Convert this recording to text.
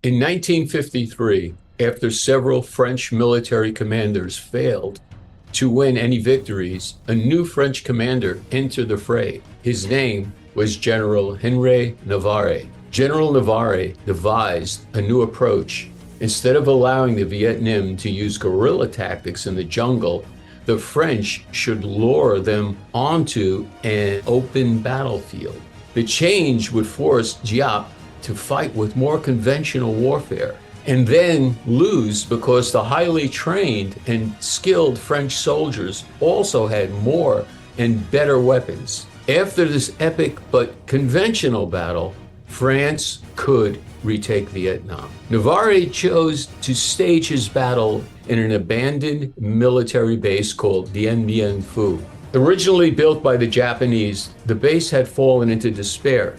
In 1953, after several French military commanders failed to win any victories, a new French commander entered the fray. His name was General Henry Navarre. General Navarre devised a new approach. Instead of allowing the Viet Minh to use guerrilla tactics in the jungle, the French should lure them onto an open battlefield. The change would force Giap to fight with more conventional warfare and then lose because the highly trained and skilled French soldiers also had more and better weapons. After this epic but conventional battle, France could retake Vietnam. Navarre chose to stage his battle in an abandoned military base called Dien Bien Phu. Originally built by the Japanese, the base had fallen into despair